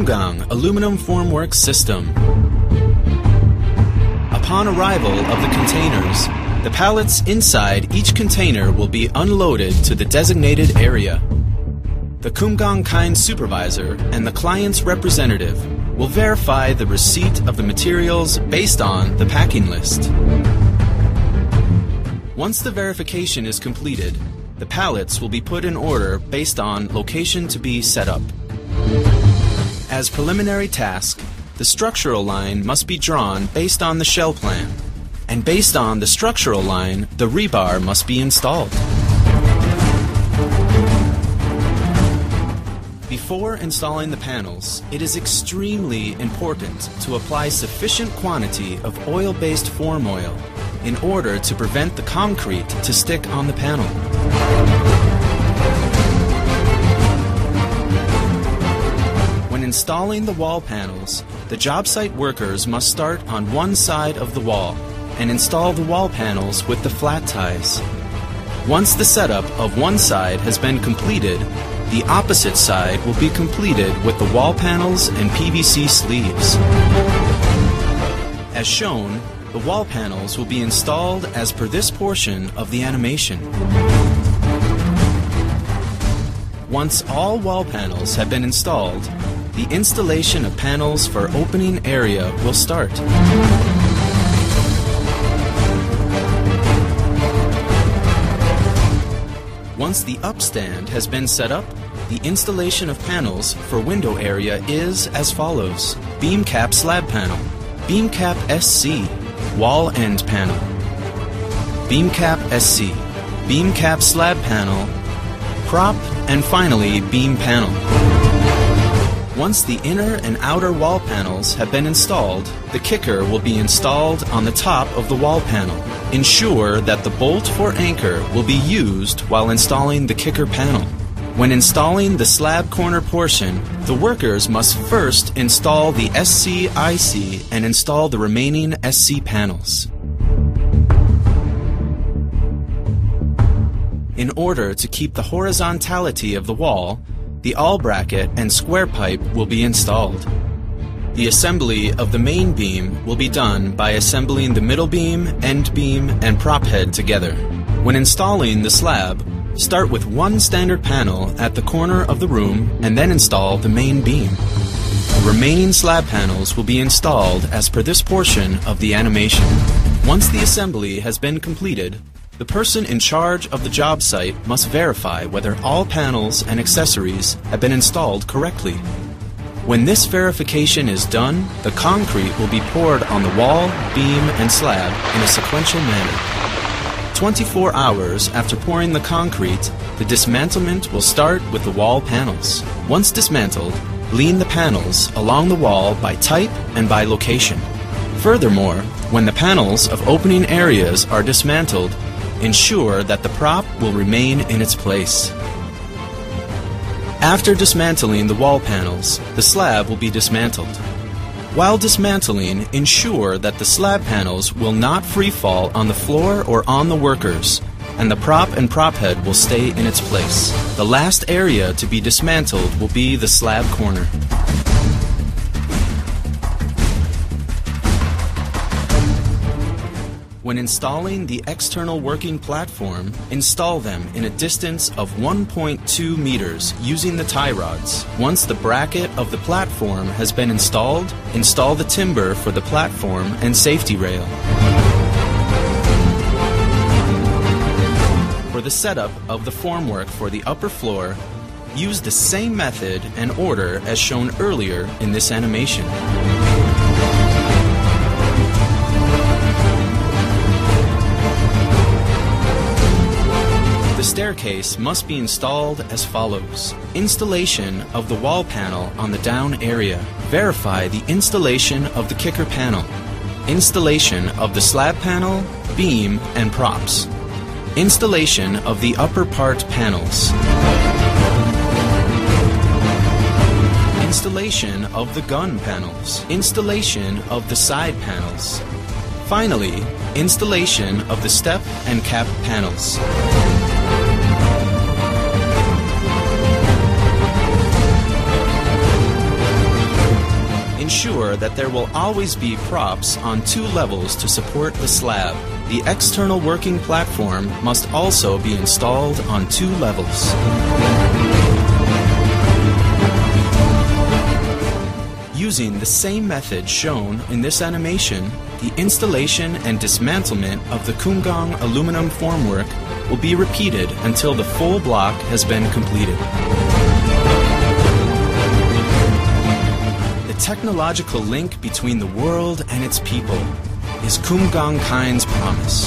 Kung Kang aluminum formwork system. Upon arrival of the containers, the pallets inside each container will be unloaded to the designated area. The Kung Kang kind supervisor and the client's representative will verify the receipt of the materials based on the packing list. Once the verification is completed, the pallets will be put in order based on location to be set up. As preliminary task, the structural line must be drawn based on the shell plan, and based on the structural line, the rebar must be installed. Before installing the panels, it is extremely important to apply sufficient quantity of oil-based form oil in order to prevent the concrete to stick on the panel. When installing the wall panels, the job site workers must start on one side of the wall and install the wall panels with the flat ties. Once the setup of one side has been completed, the opposite side will be completed with the wall panels and PVC sleeves. As shown, the wall panels will be installed as per this portion of the animation. Once all wall panels have been installed, the installation of panels for opening area will start. Once the upstand has been set up, the installation of panels for window area is as follows: beam cap slab panel, beam cap SC, wall end panel, beam cap SC, beam cap slab panel, prop, and finally beam panel. Once the inner and outer wall panels have been installed, the kicker will be installed on the top of the wall panel. Ensure that the bolt for anchor will be used while installing the kicker panel. When installing the slab corner portion, the workers must first install the SC-IC and install the remaining SC panels. In order to keep the horizontality of the wall, the awl bracket and square pipe will be installed. The assembly of the main beam will be done by assembling the middle beam, end beam, and prop head together. When installing the slab, start with one standard panel at the corner of the room and then install the main beam. The remaining slab panels will be installed as per this portion of the animation. Once the assembly has been completed, the person in charge of the job site must verify whether all panels and accessories have been installed correctly. When this verification is done, the concrete will be poured on the wall, beam, and slab in a sequential manner. 24 hours after pouring the concrete, the dismantlement will start with the wall panels. Once dismantled, lean the panels along the wall by type and by location. Furthermore, when the panels of opening areas are dismantled, ensure that the prop will remain in its place. After dismantling the wall panels, the slab will be dismantled. While dismantling, ensure that the slab panels will not free fall on the floor or on the workers, and the prop and prop head will stay in its place. The last area to be dismantled will be the slab corner. When installing the external working platform, install them in a distance of 1.2 meters using the tie rods. Once the bracket of the platform has been installed, install the timber for the platform and safety rail. For the setup of the formwork for the upper floor, use the same method and order as shown earlier in this animation. The staircase must be installed as follows. Installation of the wall panel on the down area. Verify the installation of the kicker panel. Installation of the slab panel, beam, and props. Installation of the upper part panels. Installation of the gun panels. Installation of the side panels. Finally, installation of the step and cap panels. ensure that there will always be props on 2 levels to support the slab. The external working platform must also be installed on 2 levels. Using the same method shown in this animation, the installation and dismantlement of the Kung Kang aluminum formwork will be repeated until the full block has been completed. The technological link between the world and its people is Kung Kang's promise.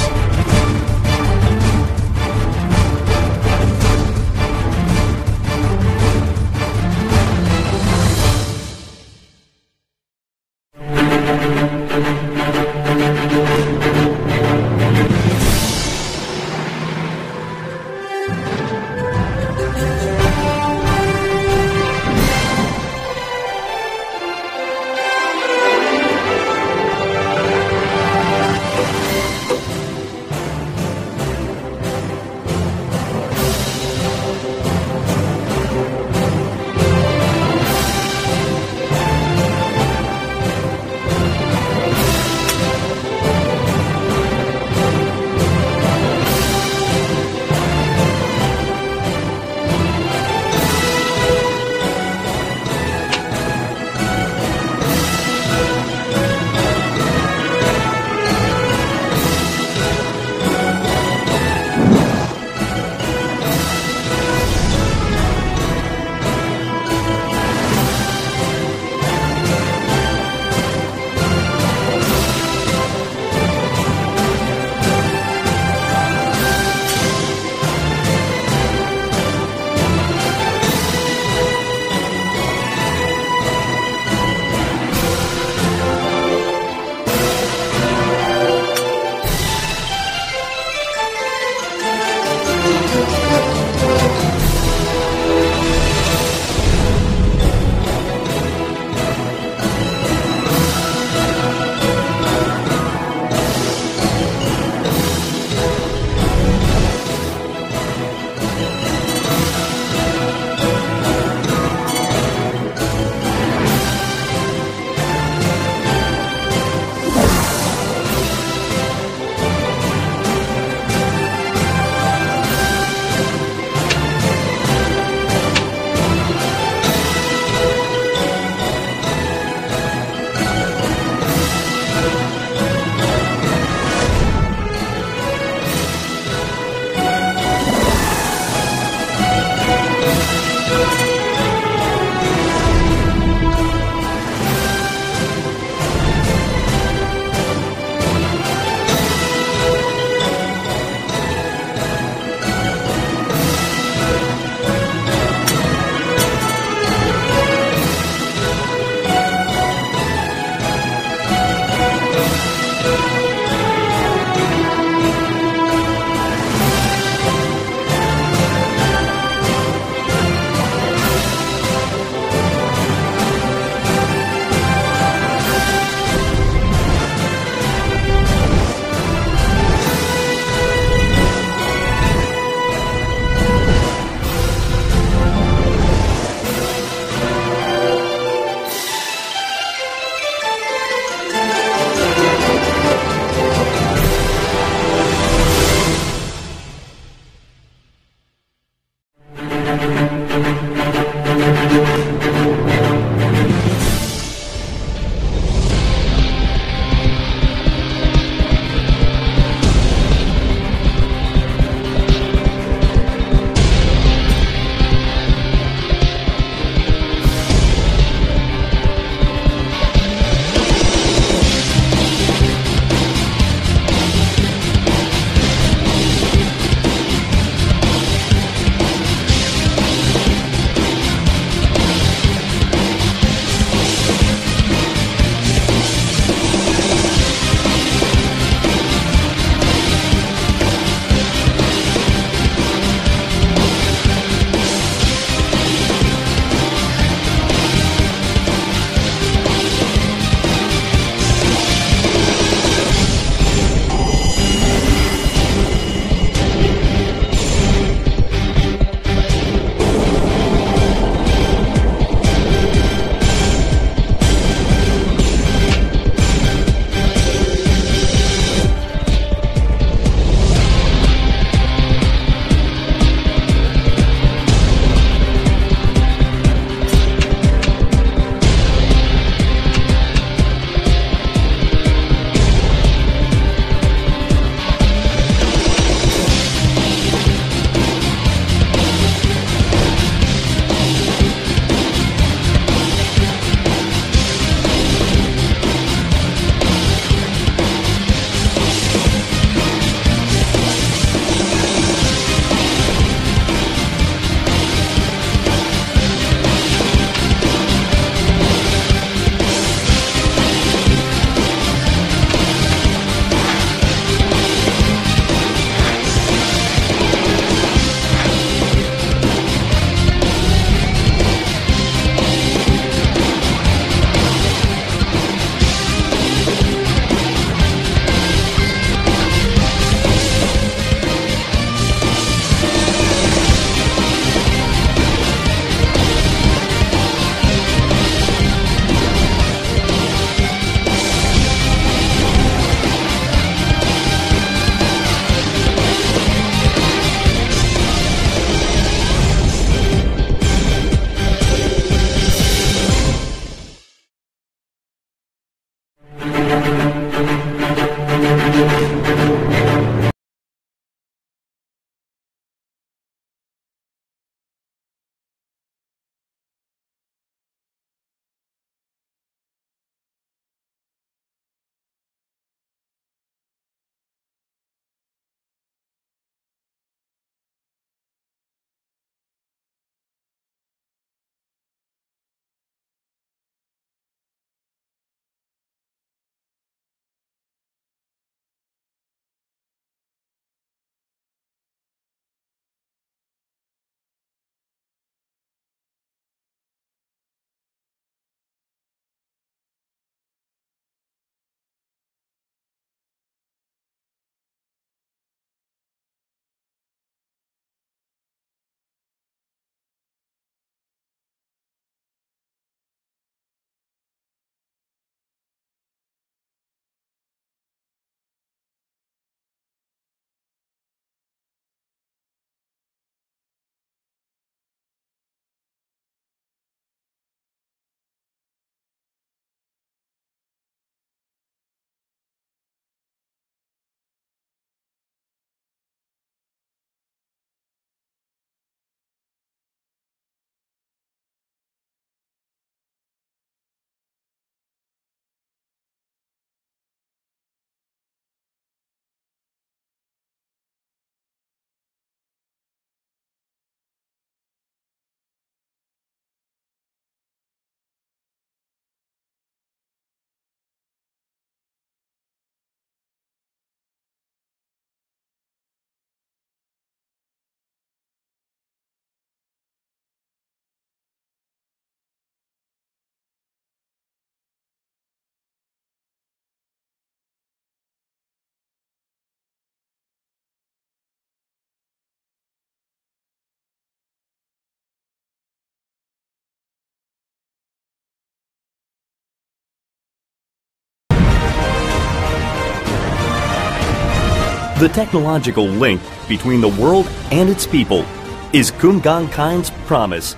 The technological link between the world and its people is Kung Kang's promise.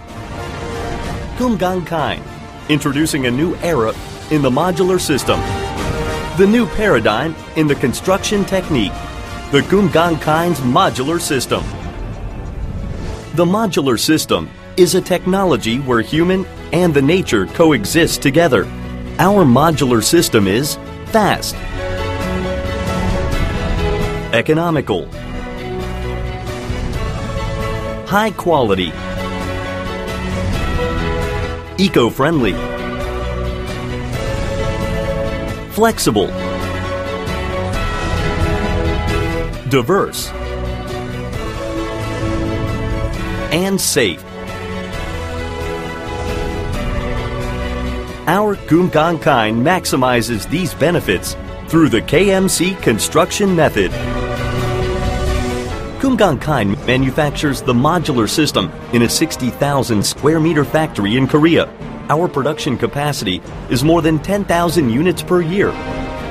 Kung Kang, introducing a new era in the modular system. The new paradigm in the construction technique. The Kung Kang's modular system. The modular system is a technology where human and the nature coexist together. Our modular system is fast, economical, high quality, eco-friendly, flexible, diverse, and safe. Our Kung Kang maximizes these benefits through the KMC construction method. Kung Kang manufactures the modular system in a 60,000 square meter factory in Korea. Our production capacity is more than 10,000 units per year,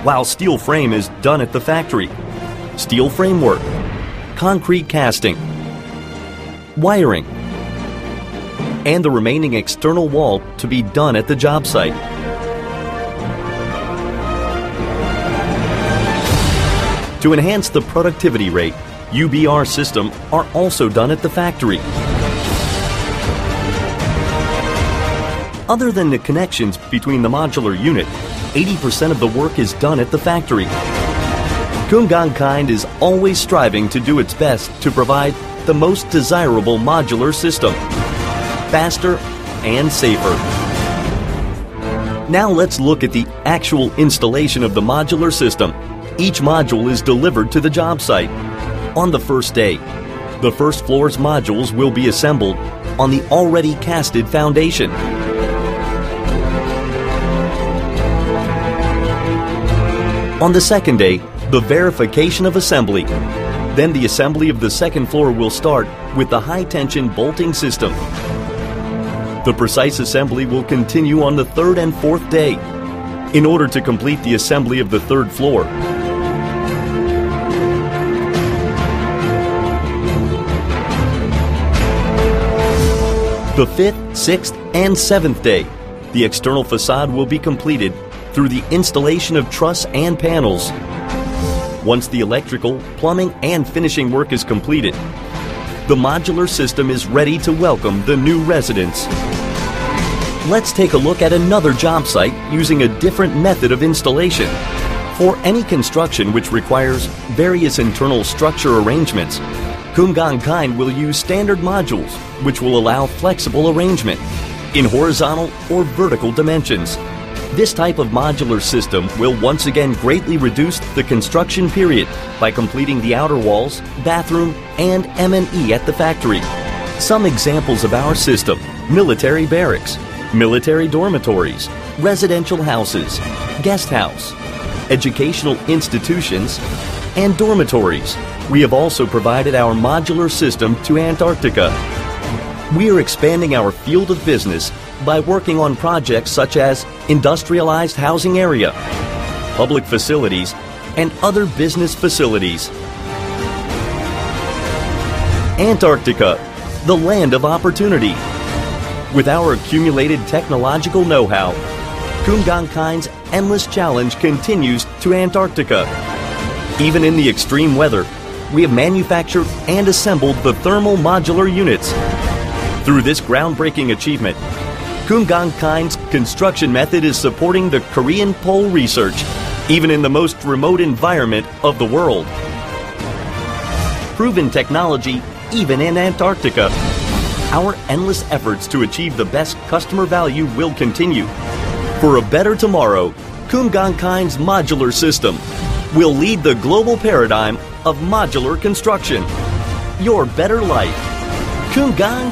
while steel frame is done at the factory. Steel framework, concrete casting, wiring, and the remaining external wall to be done at the job site. To enhance the productivity rate, UBR systems are also done at the factory. Other than the connections between the modular unit, 80% of the work is done at the factory. Kung Kang is always striving to do its best to provide the most desirable modular system, faster and safer. Now let's look at the actual installation of the modular system. Each module is delivered to the job site. On the first day, the first floor's modules will be assembled on the already casted foundation. On the second day, the verification of assembly. Then the assembly of the second floor will start with the high-tension bolting system. The precise assembly will continue on the third and fourth day in order to complete the assembly of the third floor. The fifth, sixth, and seventh day, the external facade will be completed through the installation of truss and panels. Once the electrical, plumbing, and finishing work is completed, the modular system is ready to welcome the new residents. Let's take a look at another job site using a different method of installation. For any construction which requires various internal structure arrangements, Kung Kang will use standard modules which will allow flexible arrangement in horizontal or vertical dimensions. This type of modular system will once again greatly reduce the construction period by completing the outer walls, bathroom, and M&E at the factory. Some examples of our system: military barracks, military dormitories, residential houses, guest house, educational institutions, and dormitories. We have also provided our modular system to Antarctica. We are expanding our field of business by working on projects such as industrialized housing area, public facilities, and other business facilities. Antarctica, the land of opportunity. With our accumulated technological know-how, Kung Kang's endless challenge continues to Antarctica. Even in the extreme weather, we have manufactured and assembled the thermal modular units. Through this groundbreaking achievement, Kung Kang's construction method is supporting the Korean pole research, even in the most remote environment of the world. Proven technology even in Antarctica. Our endless efforts to achieve the best customer value will continue. For a better tomorrow, Kung Kang's modular system will lead the global paradigm of modular construction. Your better life. Kung Kang.